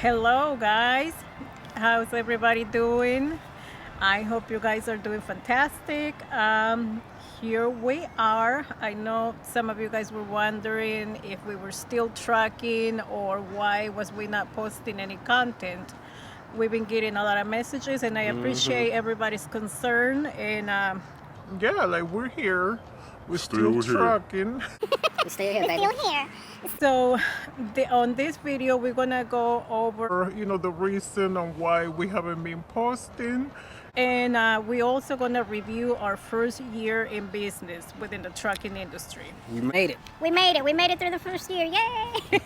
Hello, guys. How's everybody doing? I hope you guys are doing fantastic. Here we are. I know some of you guys were wondering if we were still trucking or why was we not posting any content. We've been getting a lot of messages, and I appreciate everybody's concern. And Yeah, like we're here. We're Still still here. trucking. We're still here, baby. so, on this video, we're gonna go over. The reason on why we haven't been posting. And we're also going to review our first year in business within the trucking industry. We made it. We made it. We made it through the first year. Yay!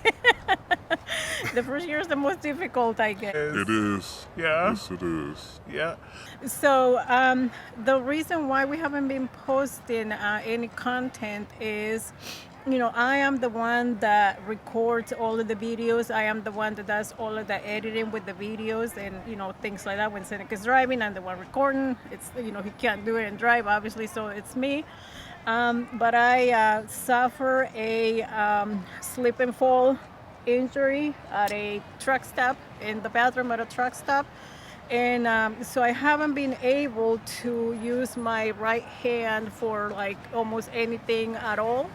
The first year is the most difficult, I guess. It is. Yeah. Yes, it is. Yeah. So the reason why we haven't been posting any content is, I am the one that records all of the videos. I am the one that does all of the editing with the videos and, things like that. When Seneca's driving, I'm the one recording. It's, he can't do it and drive, obviously, so it's me. But I suffer a slip and fall injury at a truck stop, in the bathroom at a truck stop. And so I haven't been able to use my right hand for like almost anything at all.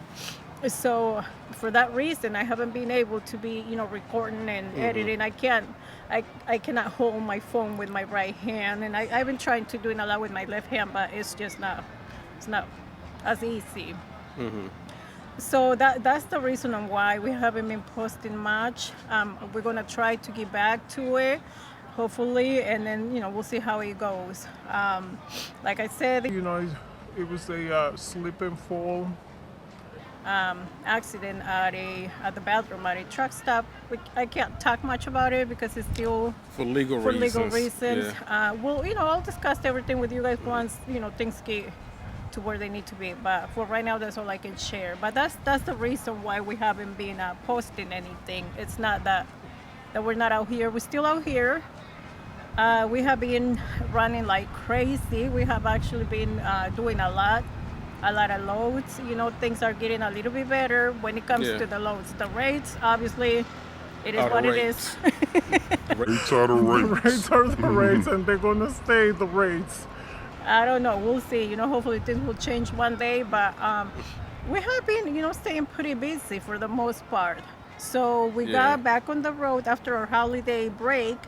So for that reason, I haven't been able to be, recording and editing. I cannot hold my phone with my right hand, and I've been trying to do it a lot with my left hand, but it's not as easy. So that's the reason on why we haven't been posting much. We're gonna try to get back to it, hopefully, and then we'll see how it goes. Like I said, It was a slip and fall. accident at the bathroom at a truck stop. I can't talk much about it because it's still For legal reasons. Yeah. Well, I'll discuss everything with you guys once things get to where they need to be. But for right now, that's all I can share. But that's the reason why we haven't been posting anything. It's not that we're not out here. We're still out here. We have been running like crazy. We have actually been doing a lot of loads. Things are getting a little bit better when it comes Yeah. to the loads. The rates, obviously, it is Are the what it rates. is. Rates are the The rates. rates are the rates, and they're gonna stay the rates. I don't know. We'll see. Hopefully things will change one day. But we have been, staying pretty busy for the most part. So we Yeah. got back on the road after our holiday break.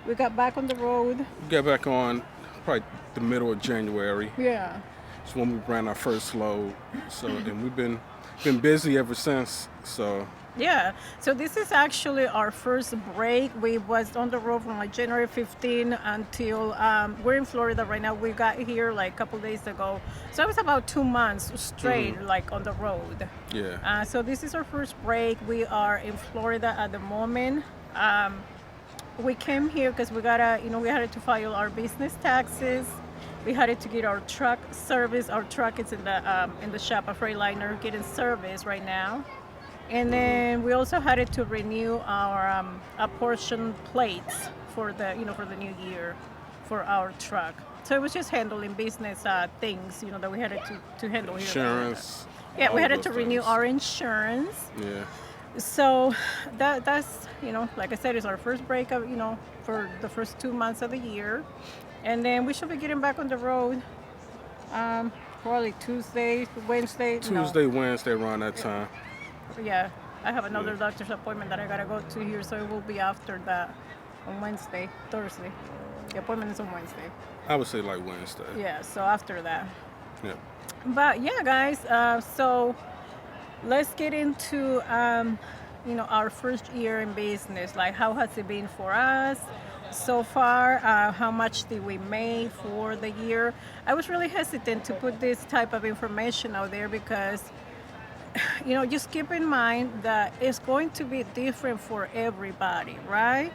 We got back on the road. We got back on probably the middle of January. Yeah. It's when we ran our first load. So and we've been busy ever since. So Yeah, so this is actually our first break. We was on the road from like January 15 until we're in Florida right now. We got here like a couple days ago. So it was about 2 months straight like on the road. yeah. So this is our first break. We are in Florida at the moment. We came here because we gotta, we had to file our business taxes. We had to get our truck service. Our truck is in the shop, a Freightliner, getting service right now. And then we also had to renew our apportion plates for the new year for our truck. So it was just handling business things, that we had to handle here. Insurance. Yeah, we all had those to renew things. our insurance. Yeah. So that's like I said, it's our first break of for the first 2 months of the year, and then we should be getting back on the road. Probably Tuesday, Wednesday. Wednesday around that time. Yeah, I have another Yeah. doctor's appointment that I gotta go to here, so it will be after that on Wednesday, Thursday. The appointment is on Wednesday. I would say like Wednesday. Yeah, so after that. Yeah. But yeah, guys, so let's get into our first year in business. Like, how has it been for us so far? How much did we make for the year? I was really hesitant to put this type of information out there because just keep in mind that it's going to be different for everybody, right?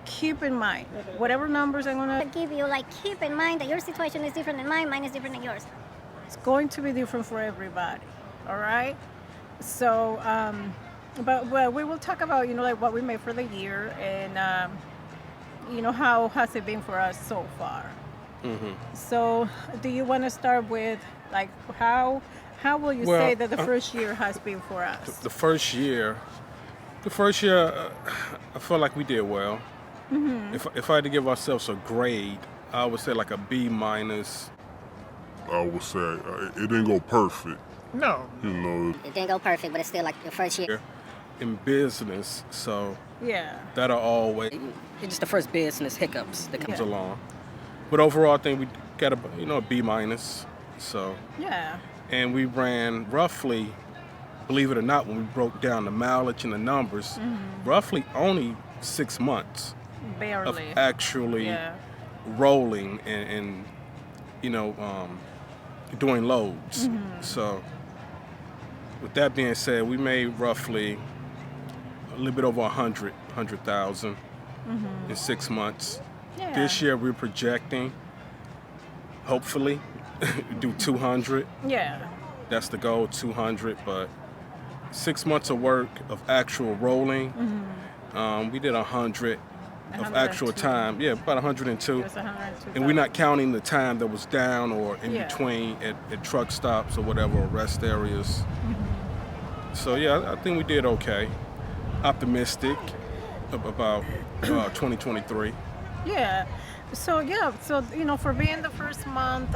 Keep in mind whatever numbers I'm gonna give you, keep in mind that your situation is different than mine is different than yours. it's going to be different for everybody, all right? So but we will talk about what we made for the year, and how has it been for us so far. So do you want to start with how will you say that the first year has been for us? The first year The first year, I felt like we did well. If I had to give ourselves a grade, I would say like a B minus. I would say it didn't go perfect. No. You know, It didn't go perfect, but it's still like your first year. In business, so Yeah. that'll always It's just the first business hiccups that comes come. along. But overall, I think we got a B minus. So, Yeah. and we ran roughly, believe it or not, when we broke down the mileage and the numbers, roughly only 6 months of Barely. actually Yeah. rolling and doing loads. So, with that being said, we made roughly a little bit over 100,000 in 6 months. Yeah. This year we're projecting, hopefully, do 200. Yeah. That's the goal, 200. But 6 months of work of actual rolling, we did 100 of actual 102. time. Yeah, about 102. It was 102. And we're not counting the time that was down or in Yeah. between at truck stops or whatever, or rest areas. So yeah, I think we did okay. Optimistic about 2023. Yeah. So for being the first month,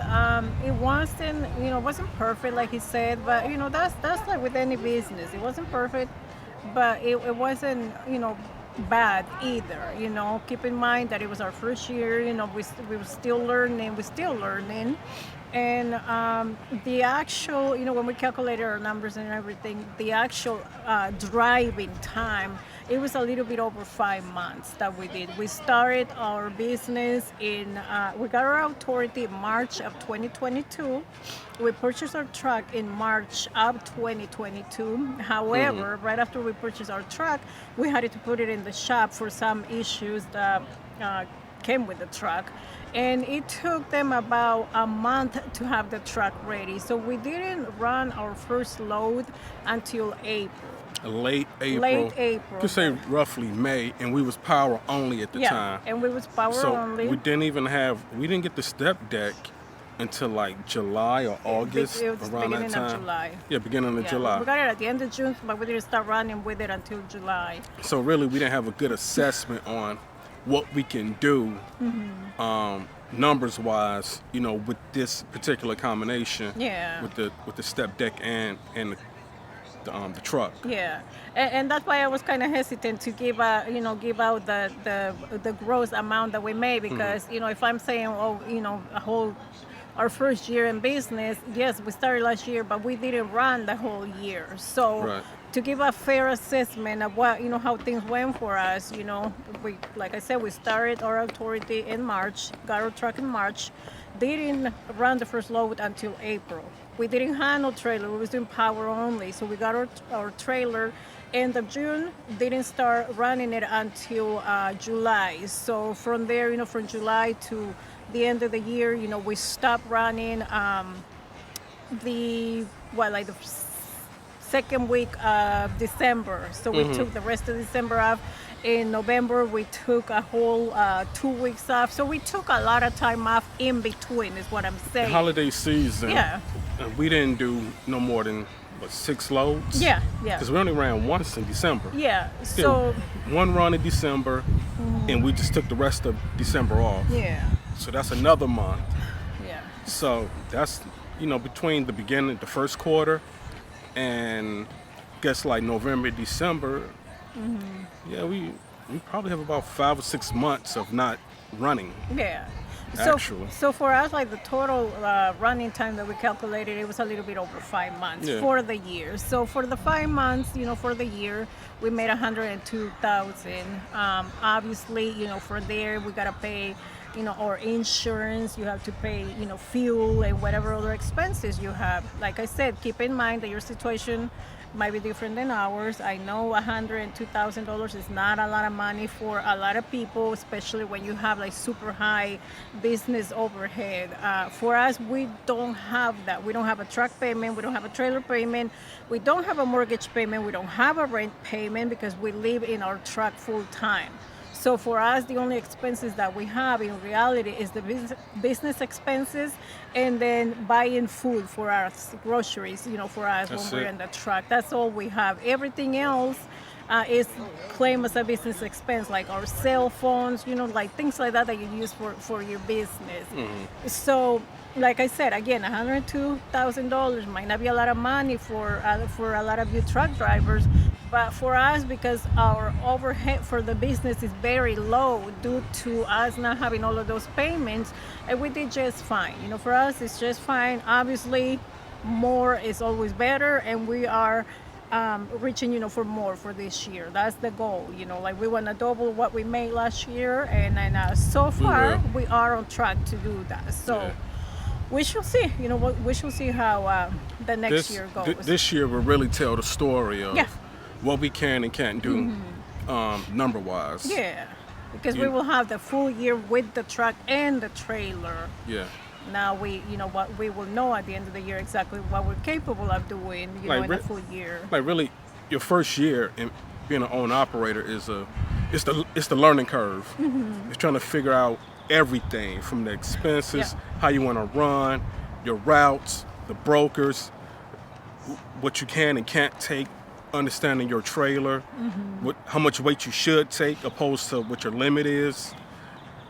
it wasn't perfect like he said, but that's like with any business. It wasn't perfect, but it wasn't bad either. Keep in mind that it was our first year. We were still learning. We're still learning. And the actual, when we calculated our numbers and everything, the actual driving time, it was a little bit over 5 months that we did. We started our business we got our authority in March of 2022. We purchased our truck in March of 2022. However, right after we purchased our truck, we had to put it in the shop for some issues that came with the truck. And it took them about a month to have the truck ready. So we didn't run our first load until April. Late April. Late April. You could say roughly May, and we was power only at the time. And we was power So only. we didn't get the step deck until like July or August, It was around that beginning time. of July. Yeah, beginning of Yeah, July. we got it at the end of June, but we didn't start running with it until July. So really, we didn't have a good assessment on what we can do, numbers wise, with this particular combination. Yeah. With the step deck and the truck. Yeah, and that's why I was kind of hesitant to give out the gross amount that we made, because if I'm saying our first year in business, yes, we started last year, but we didn't run the whole year. So Right. to give a fair assessment of what how things went for us, we, like I said, we started our authority in March, got our truck in March, didn't run the first load until April. We didn't have no trailer, we was doing power only. So we got our trailer end of June, didn't start running it until July. So from there, from July to the end of the year, we stopped running the second week of December. So we took the rest of December off. In November, we took a whole 2 weeks off. So we took a lot of time off in between, is what I'm saying. Holiday season. Yeah. We didn't do no more than 6 loads. Yeah. Because we only ran once in December. Yeah. So One run in December, and we just took the rest of December off. yeah. So that's another month. Yeah. So that's between the beginning, the first quarter, and guess like November, December. Yeah, we probably have about 5 or 6 months of not running. Yeah. Actually. So for us, like the total running time that we calculated, it was a little bit over 5 months Yeah. for the year. So for the 5 months, for the year, we made 102,000. Obviously, for there we gotta pay, our insurance. You have to pay, fuel and whatever other expenses you have. Like I said, keep in mind that your situation might be different than ours. I know $102,000 is not a lot of money for a lot of people, especially when you have like super high business overhead. For us, we don't have that. We don't have a truck payment. We don't have a trailer payment. We don't have a mortgage payment. We don't have a rent payment because we live in our truck full time. So for us, the only expenses that we have in reality is the business expenses, and then buying food for us, groceries, for us That's when we're it. in the truck. That's all we have. Everything else, is claimed as a business expense, like our cell phones, like things like that you use for your business. So, like I said, again, $102,000 might not be a lot of money for a lot of you truck drivers, but for us, because our overhead for the business is very low due to us not having all of those payments, we did just fine. For us, it's just fine. Obviously, more is always better, and we are reaching, for more for this year. That's the goal. Like we want to double what we made last year, and so far we are on track to do that. So. Yeah. We shall see. We shall see how the next year goes. This year will really tell the story of Yeah. what we can and can't do, number wise. Yeah, because we will have the full year with the truck and the trailer. Yeah. Now what we will know at the end of the year exactly what we're capable of doing, Like, in a full year. Like really, your first year in being an owner operator is it's the learning curve. It's trying to figure out everything from the expenses, how you want to run, your routes, the brokers, what you can and can't take, understanding your trailer, how much weight you should take opposed to what your limit is.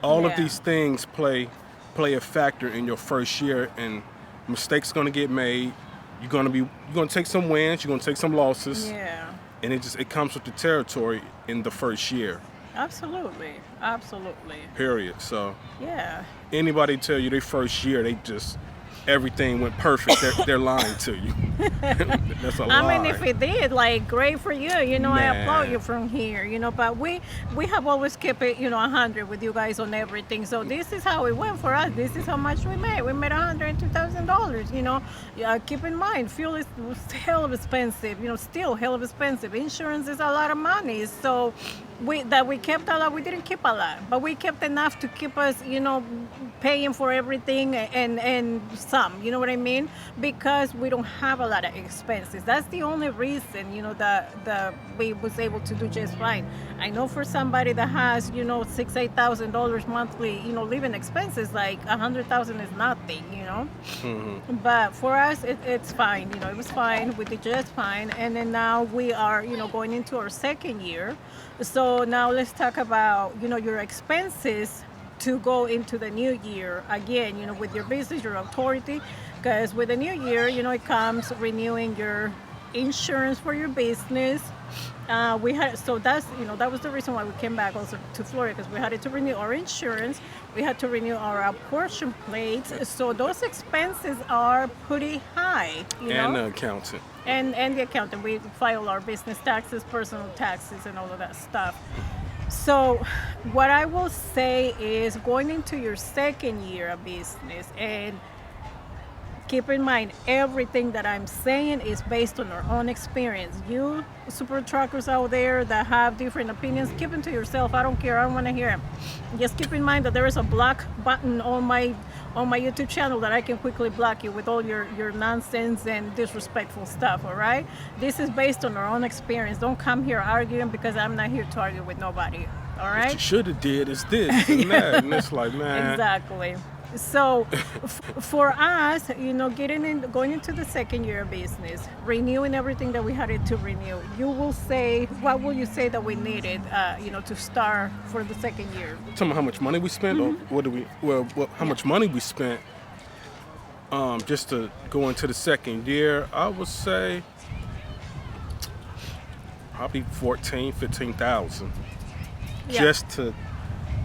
All of these things play a factor in your first year, and mistakes going to get made. You're going to take some wins, you're going to take some losses. Yeah. And it comes with the territory in the first year. Absolutely. Period. So Yeah. anybody tell you their first year they just everything went perfect, they're lying to you. That's a lie. I mean, if it did, like, great for you. I applaud Man. you from here. But we have always kept it, 100 with you guys on everything. So this is how it went for us. This is how much we made. We made $102,000. Keep in mind, fuel is hell of expensive. Still hell of expensive. Insurance is a lot of money. So we kept a lot. We didn't keep a lot, but we kept enough to keep us, paying for everything and some. You know what I mean? Because we don't have a lot of expenses. That's the only reason, that we was able to do just fine. I know for somebody that has, $6,000-8,000 monthly, living expenses, like $100,000 is nothing, But for us, it's fine. It was fine. We did just fine. And then now we are, going into our second year. So now let's talk about, your expenses to go into the new year. Again, with your business, your authority, because with the new year, it comes renewing your insurance for your business. That was the reason why we came back also to Florida, because we had to renew our insurance. We had to renew our apportion plates. So those expenses are pretty high. And the accountant. And the accountant. We file our business taxes, personal taxes, and all of that stuff. So what I will say is, going into your second year of business, and keep in mind, everything that I'm saying is based on our own experience. You super truckers out there that have different opinions, keep them to yourself. I don't care. I don't want to hear them. Just keep in mind that there is a block button on my YouTube channel that I can quickly block you with all your nonsense and disrespectful stuff, all right? This is based on our own experience. Don't come here arguing, because I'm not here to argue with nobody, all right? What you should have did is this and that. And it's like, man. Exactly. So for us, going into the second year of business, renewing everything that we had to renew, what will you say that we needed, to start for the second year? Tell me how much money we spent, or how much money we spent just to go into the second year. I would say probably $14,000-15,000 just to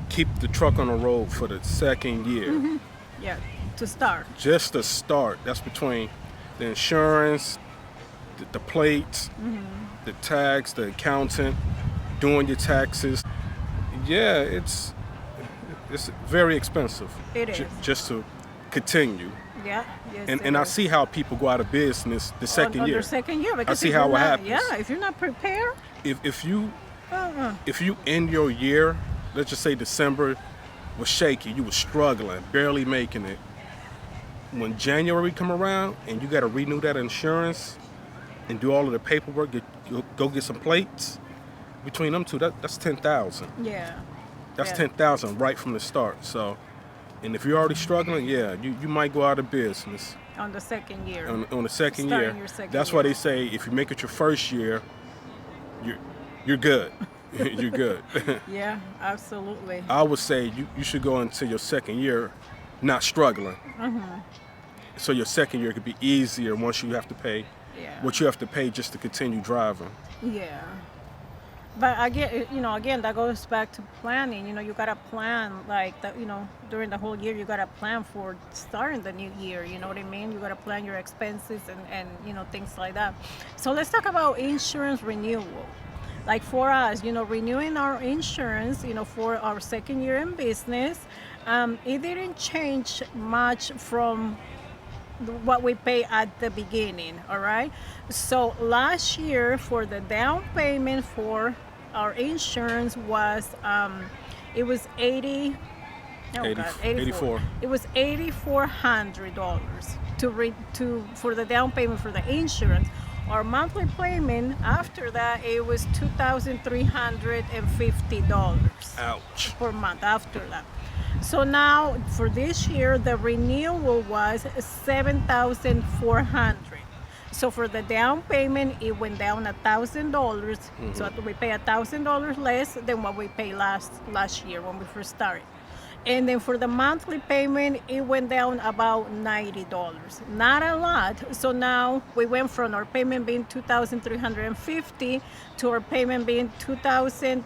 keep the truck on the road for the second year. Yeah, to start. Just to start. That's between the insurance, the plates, the tax, the accountant, doing your taxes. Yeah, it's very expensive. It is. Just to continue. Yeah. Yes, And I see how people go out of business the second year. The second year. I see how it happens. Yeah, if you're not prepared. If you end your year, let's just say December was shaky, you were struggling, barely making it. When January come around and you got to renew that insurance and do all of the paperwork, go get some plates, between them two, that's $10,000. Yeah. That's $10,000 right from the start. So, and if you're already struggling, you might go out of business. On the second year. On the second Starting year. your second That's year. why they say if you make it your first year, you're good. You're good. Yeah, absolutely. I would say you should go into your second year not struggling. So your second year could be easier once you have to pay Yeah. what you have to pay just to continue driving. Yeah. But again, that goes back to planning. You gotta plan like that. During the whole year, you gotta plan for starting the new year. You know what I mean? You gotta plan your expenses and things like that. So let's talk about insurance renewal. Like for us, renewing our insurance, for our second year in business, it didn't change much from what we pay at the beginning. All right. So last year, for the down payment for our insurance was it was 80. Oh God, 84. It was $8,400 for the down payment for the insurance. Our monthly payment after that, it was $2,350 Ouch. per month after that. So now for this year, the renewal was $7,400. So for the down payment, it went down $1,000. So we pay $1,000 less than what we paid last year when we first started. And then for the monthly payment, it went down about $90. Not a lot. So now we went from our payment being $2,350 to our payment being $2,000.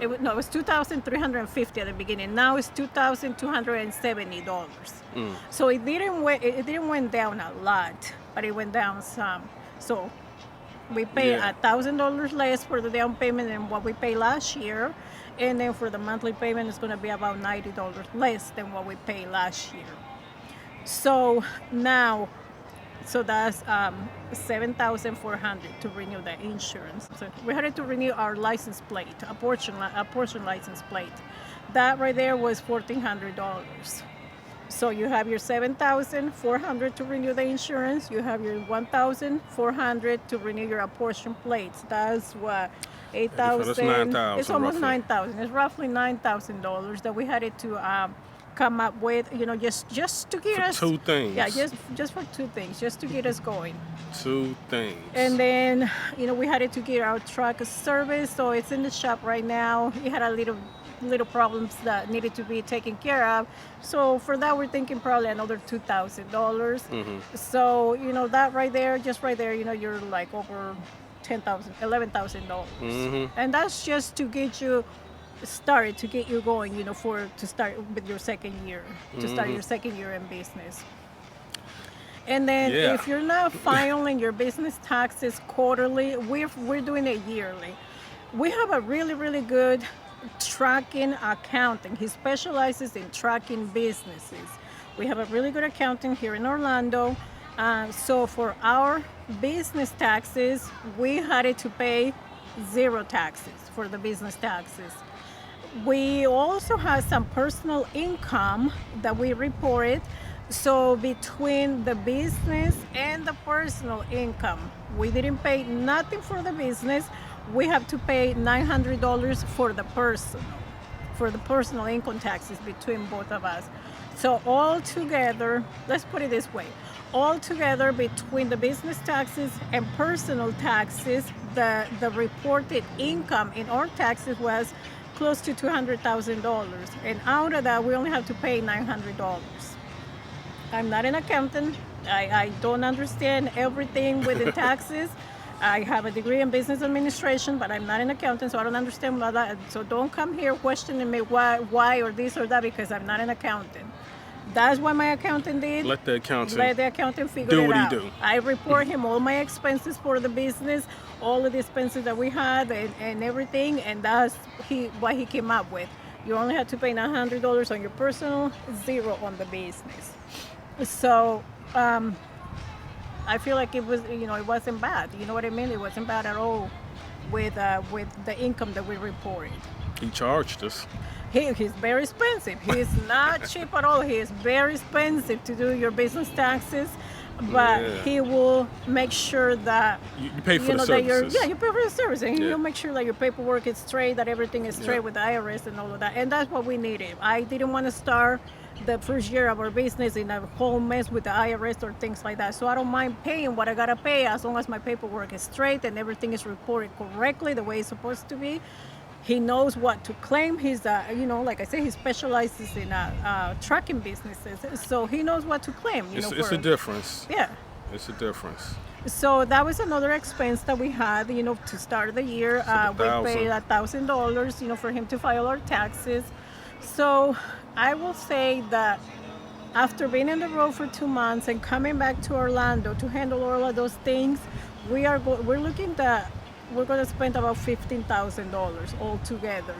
It was $2,350 at the beginning. Now it's $2,270. So it didn't went down a lot, but it went down some. So we pay $1,000 less for the down payment than what we paid last year, and then for the monthly payment, it's going to be about $90 less than what we paid last year. So now, that's $7,400 to renew the insurance. So we had to renew our license plate, a portion license plate. That right there was $1,400. So you have your $7,400 to renew the insurance. You have your $1,400 to renew your apportion plates. That's what, $8,000. That's $9,000. It's almost roughly. $9,000. It's roughly $9,000 that we had to come up with. Just to get us. Two things. Yeah, just for two things, just to get us going. Two things. And then, we had to get our truck serviced, so it's in the shop right now. It had a little problems that needed to be taken care of. So for that, we're thinking probably another $2,000. So, that right there, you're like over $10,000, $11,000. And that's just to get you started, to get you going, to start with your second year, to start your second year in business. And then if you're not filing your business taxes quarterly, we're doing it yearly. We have a really, really good tracking accountant. He specializes in tracking businesses. We have a really good accountant here in Orlando. So for our business taxes, we had to pay 0 taxes for the business taxes. We also have some personal income that we reported. So between the business and the personal income, we didn't pay nothing for the business. We have to pay $900 for the personal income taxes between both of us. So all together, let's put it this way, all together between the business taxes and personal taxes, the reported income in our taxes was close to $200,000. And out of that, we only have to pay $900. I'm not an accountant. I don't understand everything within taxes. I have a degree in business administration, but I'm not an accountant, so I don't understand all that. So don't come here questioning me why or this or that, because I'm not an accountant. That's what my accountant did. Let the accountant figure it out. Do what he do. I report him all my expenses for the business, all of the expenses that we had and everything, and that's what he came up with. You only had to pay $900 on your personal, 0 on the business. So I feel like it was, it wasn't bad. You know what I mean? It wasn't bad at all with the income that we reported. He charged us. He's very expensive. He's not cheap at all. He is very expensive to do your business taxes. but Yeah. he will make sure that You pay for the that services. you pay for the service, and Yeah. he'll make sure that your paperwork is straight, that everything is straight Yeah. with the IRS and all of that. And that's what we needed. I didn't want to start the first year of our business in a whole mess with the IRS or things like that. So I don't mind paying what I gotta pay as long as my paperwork is straight and everything is reported correctly the way it's supposed to be. He knows what to claim. He's, like I said, he specializes in trucking businesses, so he knows what to claim. It's a difference. Yeah. It's a difference. So that was another expense that we had, to start the year. We paid $1,000, for him to file our taxes. So I will say that after being on the road for 2 months and coming back to Orlando to handle all of those things, we're looking that we're going to spend about $15,000 altogether,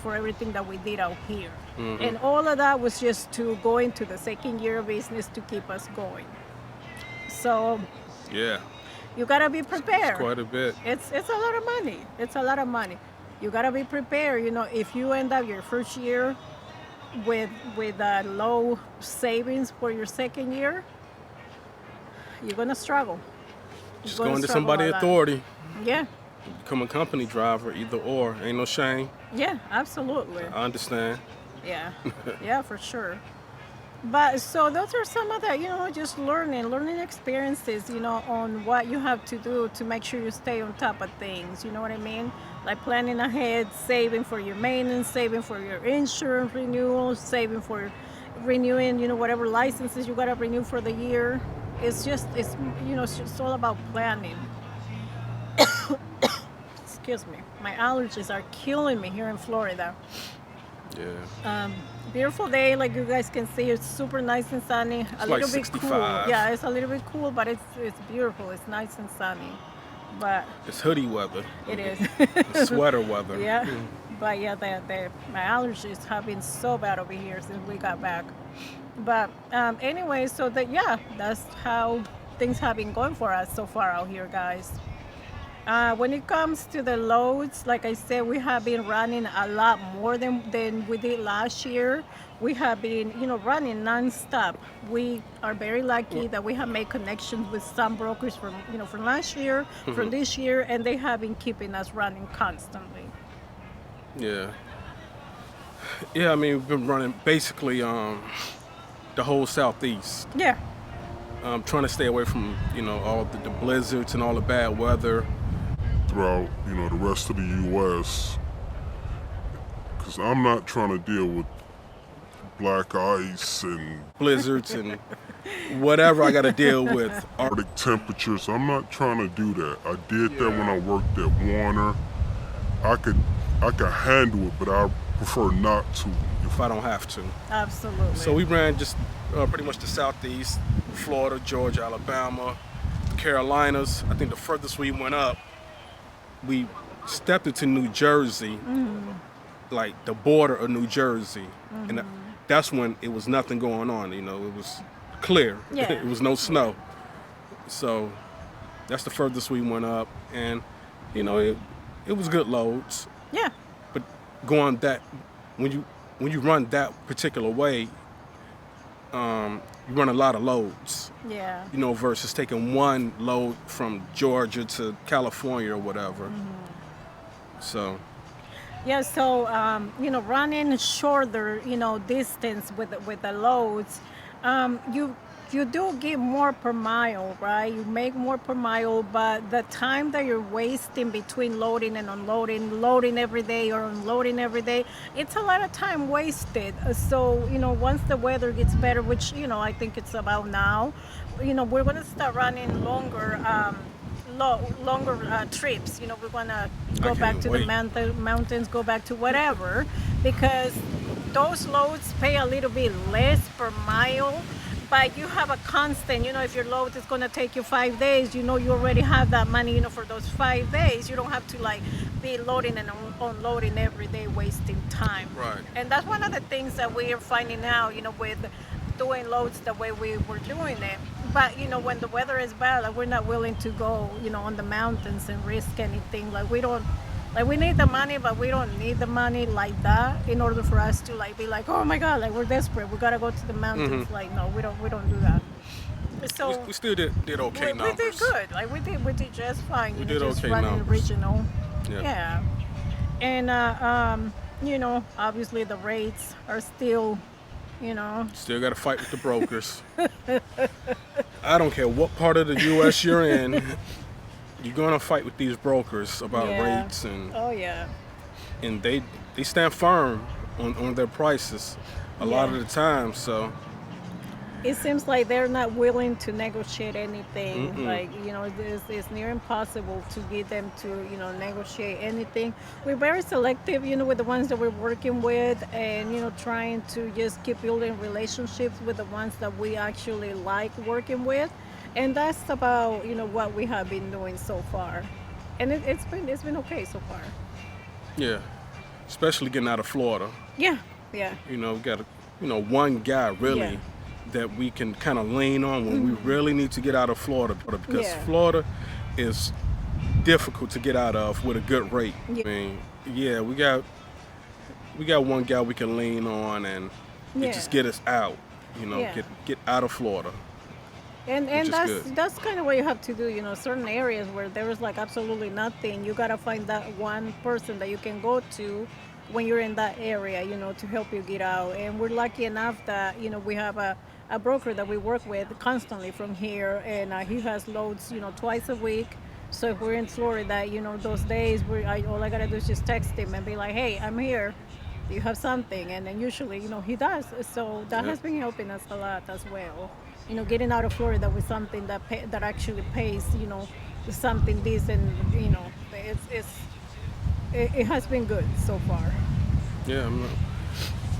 for everything that we did out here. Mm-hmm. And all of that was just to go into the second year of business to keep us going. So Yeah. you gotta be prepared. Quite a bit. It's a lot of money. It's a lot of money. You gotta be prepared. If you end up your first year with low savings for your second year, you're gonna struggle. Just going to somebody a lot. authority. Yeah, Become a company driver, either or. Ain't no shame. yeah, absolutely. I understand. Yeah, yeah, for sure. But so those are some of the, just learning experiences, on what you have to do to make sure you stay on top of things. You know what I mean? Like planning ahead, saving for your maintenance, saving for your insurance renewal, saving for renewing, whatever licenses you got to renew for the year. It's just all about planning. Excuse me. My allergies are killing me here in Florida. Yeah. Beautiful day, like you guys can see. It's super nice and sunny. A like little bit cool. 65. Yeah, it's a little bit cool, but it's beautiful. It's nice and sunny. But It's hoodie weather. it is. Sweater weather. Yeah. But yeah, my allergies have been so bad over here since we got back. But anyway, so that's how things have been going for us so far out here, guys. When it comes to the loads, like I said, we have been running a lot more than we did last year. We have been, running nonstop. We are very lucky that we have made connections with some brokers from last year, from this year, and they have been keeping us running constantly. Yeah. Yeah, I mean, we've been running basically the whole Southeast. Yeah. Trying to stay away from, all the blizzards and all the bad weather. Throughout, the rest of the U.S. Because I'm not trying to deal with black ice and Blizzards and whatever I got to deal with. Arctic temperatures. I'm not trying to do that. I did that when I worked at Warner. I could handle it, but I prefer not to. If I don't have to. Absolutely. So we ran just pretty much the Southeast, Florida, Georgia, Alabama, Carolinas. I think the furthest we went up, we stepped into New Jersey, like the border of New Jersey. And that's when it was nothing going on, it was clear. Yeah. It was no snow. So that's the furthest we went up. And, it was good loads. Yeah. But going that, when you run that particular way, you run a lot of loads. Yeah. Versus taking one load from Georgia to California or whatever. So. Yeah, so running shorter, distance with the loads, you do get more per mile, right? You make more per mile, but the time that you're wasting between loading and unloading, loading every day or unloading every day, it's a lot of time wasted. So, once the weather gets better, which, I think it's about now, we're going to start running longer trips. We're going to go back to the mountains, go back to whatever, because those loads pay a little bit less per mile. But you have a constant, if your load is going to take you 5 days, you already have that money, for those 5 days. You don't have to be loading and unloading every day, wasting time. Right. And that's one of the things that we are finding out, with doing loads the way we were doing it. But, when the weather is bad, we're not willing to go, on the mountains and risk anything. We need the money, but we don't need the money like that in order for us to be like, oh my God, we're desperate. We gotta go to the mountains. No, we don't do that. So We still did okay we numbers. did good. Like we did just fine. We You know, did just okay running numbers. regional. Yeah. Yeah. And you know, obviously the rates are still, you know, Still got to fight with the brokers. I don't care what part of the U.S. you're in, you're gonna fight with these brokers about yeah. rates, and Oh yeah. they stand firm on their prices a lot Yeah. of the time. So It seems like they're not willing to negotiate anything. Like, you know, it's near impossible to get them to, you know, negotiate anything. We're very selective, you know, with the ones that we're working with, and, you know, trying to just keep building relationships with the ones that we actually like working with. And that's about, you know, what we have been doing so far. And it's been okay so far. yeah, especially getting out of Florida. Yeah. Yeah. You know, we got one guy really Yeah. that we can kind of lean on when we really need to get out of Florida, because Yeah. Florida is difficult to get out of with a good rate. Yeah. I mean, yeah, we got one guy we can lean on, and it just Yeah. get us out. You know, Yeah. get out of Florida. And Which is that's good. that's kind of what you have to do, you know, certain areas where there is like absolutely nothing, you gotta find that one person that you can go to when you're in that area, you know, to help you get out. And we're lucky enough that, you know, we have a broker that we work with constantly from here, and he has loads, you know, twice a week. So if we're in Florida, you know, those days all I gotta do is just text him and be like, hey, I'm here. Do you have something? And then usually, you know, he does. So that Yeah. has been helping us a lot as well. You know, getting out of Florida with something that actually pays, you know, something decent. You know, it has been good so far. Yeah,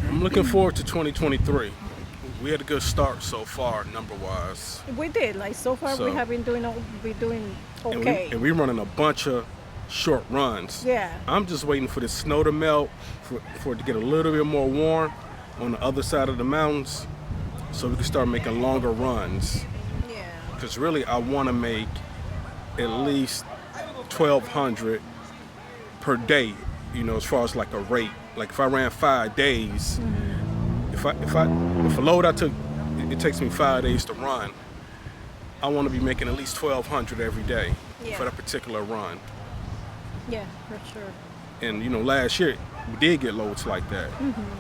I'm looking forward to 2023. We had a good start so far, number wise. We did like so far. So- We have been doing okay. And we running a bunch of short runs. Yeah. I'm just waiting for the snow to melt, for it to get a little bit more warm on the other side of the mountains, so we can start making longer runs. Yeah. Because really, I want to make at least 1,200 per day. You know, as far as like a rate. Like if I ran 5 days, if a load I took, it takes me 5 days to run. I want to be making at least 1,200 every day Yeah. for that particular run. Yeah, for sure. And you know, last year we did get loads like that.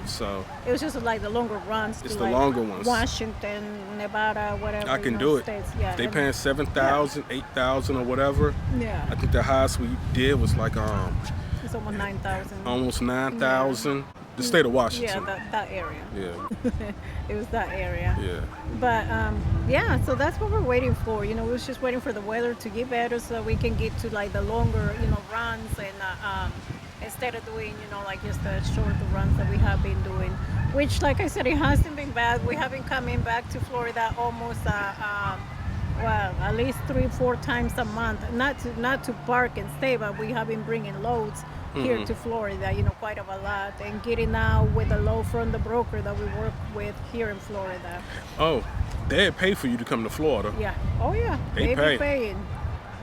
So It was just like the longer runs. It's to the like longer ones. Washington, Nevada, whatever. I can you do know, it. States. Yeah. If they and- paying 7,000, 8,000 or whatever. Yeah. I think the highest we did was like It's almost 9,000. almost 9,000. The state of Yeah, Washington. that area. Yeah, It was that area. yeah. But yeah, so that's what we're waiting for. You know, we're just waiting for the weather to get better so we can get to like the longer, you know, runs, and instead of doing, you know, like just the short runs that we have been doing. Which, like I said, it hasn't been bad. We have been coming back to Florida almost, well, at least 3-4 times a month. Not to park and stay, but we have been bringing loads here to Florida. You know, quite a lot, and getting out with a load from the broker that we work with here in Florida. Oh, they'd pay for you to come to Florida. Yeah. Oh yeah. They They pay. be paying.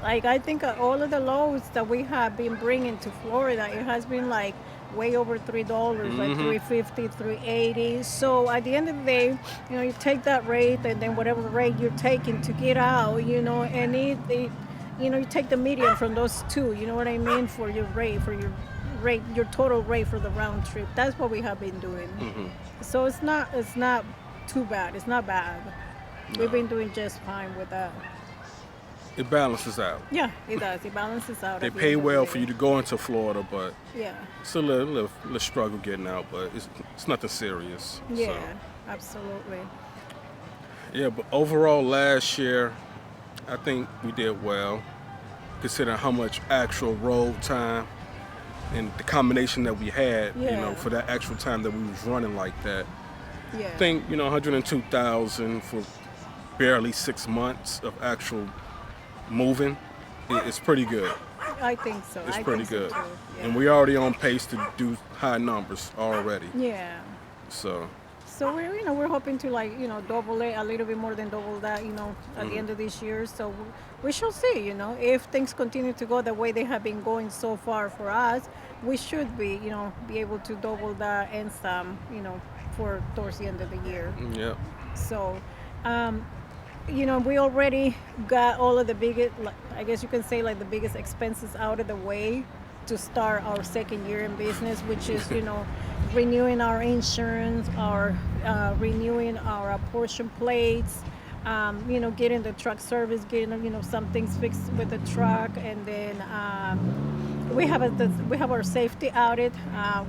Like I think all of the loads that we have been bringing to Florida, it has been like way over $3, like $3.50, $3.80. So at the end of the day, you know, you take that rate, and then whatever rate you're taking to get out, you know, and you know, you take the median from those two. You know what I mean, for your rate, your total rate for the round trip. That's what we have been doing. So it's not too bad. It's not bad. We've been doing just fine with that. It balances out. Yeah, it does. It balances out. They at the pay end of the well day. for you to go into Florida, but Yeah. it's a little struggle getting out. But it's nothing serious. Yeah, So, absolutely. yeah, but overall last year, I think we did well, considering how much actual road time and the combination that we had, you know, Yeah. for that actual time that we was running like that. Yeah. I think, you know, 102,000 for barely 6 months of actual moving, it's pretty good. I think so. It's I pretty think good. So too. Yeah. And we're already on pace to do high numbers already. Yeah. So, So we're hoping to, like, you know, double it, a little bit more than double that, you know, at the end of this year. So we shall see, you know, if things continue to go the way they have been going so far for us, we should be, you know, be able to double that and some, you know, for towards the end of the year. yeah. So, we already got all of the biggest, I guess you can say, like the biggest expenses out of the way to start our second year in business, which is, renewing our insurance, our renewing our portion plates, getting the truck service, getting, some things fixed with the truck, and then we have our safety audit.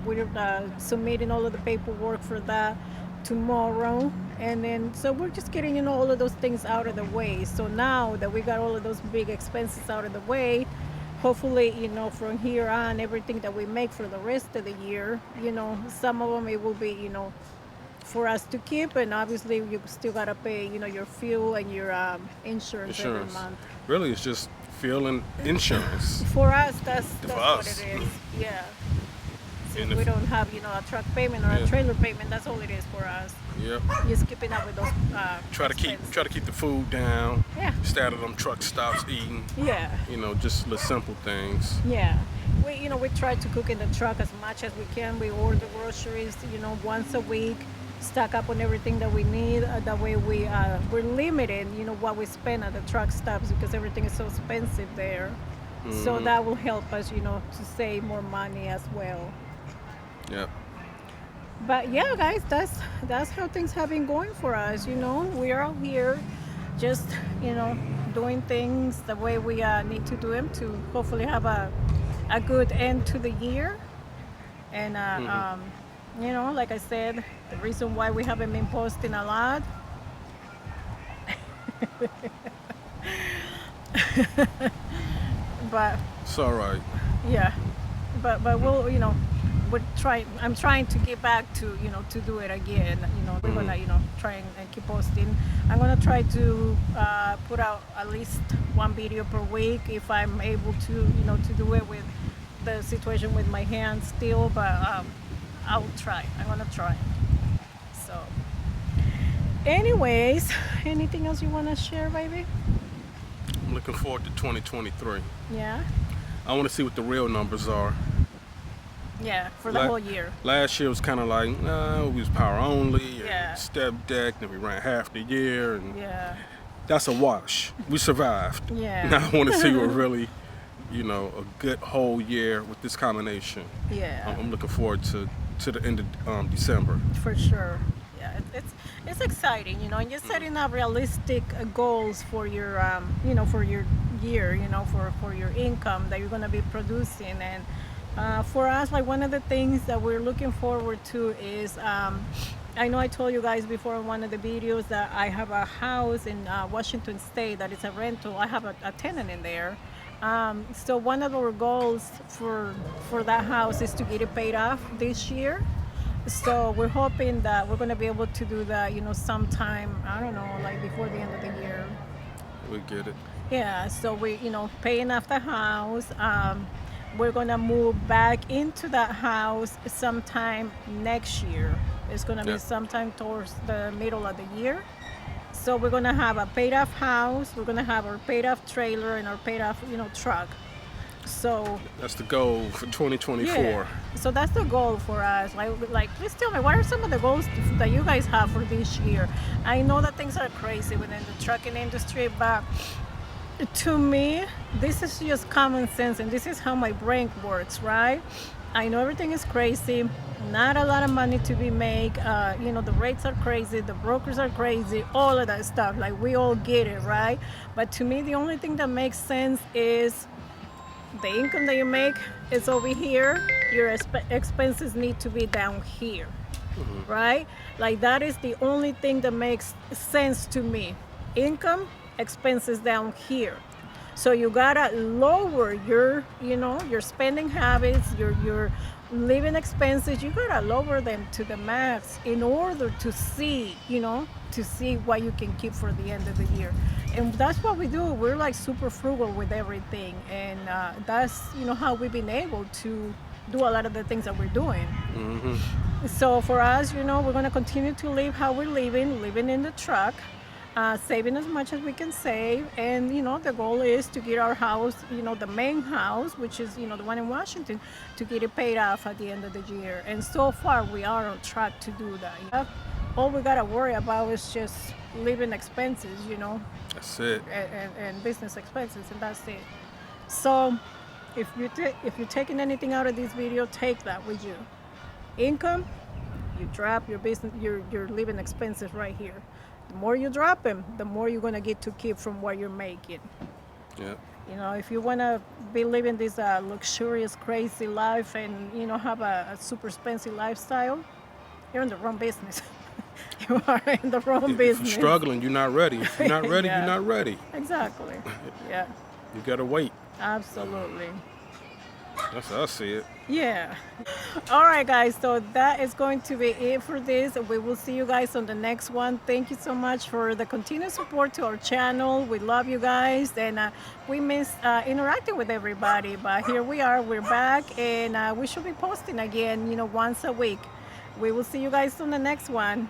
We're submitting all of the paperwork for that tomorrow, and then so we're just getting all of those things out of the way. So now that we got all of those big expenses out of the way, hopefully, from here on, everything that we make for the rest of the year, some of them it will be, for us to keep, and obviously you still gotta pay, your fuel and your insurance every month. Really, it's just fuel and insurance. For us, that's For what us. it is. Yeah. And Since we if- don't have, a truck payment or a trailer payment, that's all it is for us. Yep. Just keeping up with those. Try to expenses. keep the food down. Yeah. Stay out of them truck stops eating. Yeah. Just the simple things. Yeah. We try to cook in the truck as much as we can. We order groceries, once a week. Stock up on everything that we need. That way we're limited, what we spend at the truck stops, because everything is so expensive there. So that will help us, to save more money as well. Yep. But yeah, guys, that's how things have been going for us. We are out here, just doing things the way we need to do them to hopefully have a good end to the year. And like I said, the reason why we haven't been posting a lot. But It's all right. yeah, but we'll I'm trying to get back to to do it again. We're gonna try and keep posting. I'm gonna try to put out at least one video per week if I'm able to to do it with the situation with my hands still, but I'll try. I'm gonna try. So anyways, anything else you want to share, baby? I'm looking forward to 2023. Yeah, I want to see what the real numbers are. yeah, for the whole year. Last year was kind of like, we was power only, Yeah. and step deck, then we ran half the year, and Yeah, that's a wash. We survived. Yeah. Now I want to see what really, a good whole year with this combination. yeah. I'm looking forward to the end of December. For sure. Yeah, it's exciting, and you're setting up realistic goals for your for your year, for your income that you're going to be producing. And for us, like, one of the things that we're looking forward to is I know I told you guys before in one of the videos that I have a house in Washington State that is a rental. I have a tenant in there. So one of our goals for that house is to get it paid off this year. So we're hoping that we're going to be able to do that, sometime, I don't know, like before the end of the year. We get it. Yeah, so we, paying off the house. We're going to move back into that house sometime next year. It's going to be Yeah. sometime towards the middle of the year. So we're going to have a paid off house. We're going to have our paid off trailer and our paid off, truck. So That's the goal for 2024. yeah. So that's the goal for us. Like, please tell me, what are some of the goals that you guys have for this year? I know that things are crazy within the trucking industry, but to me, this is just common sense, and this is how my brain works, right? I know everything is crazy, not a lot of money to be made. The rates are crazy, the brokers are crazy, all of that stuff. Like, we all get it, right? But to me, the only thing that makes sense is the income that you make is over here. Your expenses need to be down here, right? Like, that is the only thing that makes sense to me. Income, expenses down here. So you gotta lower your spending habits, your living expenses. You gotta lower them to the max in order to see what you can keep for the end of the year. And that's what we do. We're like super frugal with everything, and that's how we've been able to do a lot of the things that we're doing. So for us, we're gonna continue to live how we're living in the truck. Saving as much as we can save, and the goal is to get our house, the main house, which is the one in Washington, to get it paid off at the end of the year. And so far we are on track to do that. all we gotta worry about is just living expenses, you know, That's it. and business expenses, and that's it. So if you're taking anything out of this video, take that with you. Income, you drop your business, your living expenses right here. The more you drop them, the more you're gonna get to keep from what you're making. Yeah. You know, if you wanna be living this luxurious, crazy life and, you know, have a super expensive lifestyle, you're in the wrong business. You are in the wrong If business. you're struggling, you're not ready. If you're not ready, Yeah. you're not ready. Exactly. Yeah, You gotta wait. absolutely. That's how I see it. Yeah. All right, guys. So that is going to be it for this. We will see you guys on the next one. Thank you so much for the continued support to our channel. We love you guys, and we miss interacting with everybody. But here we are. We're back, and we should be posting again, you know, once a week. We will see you guys on the next one.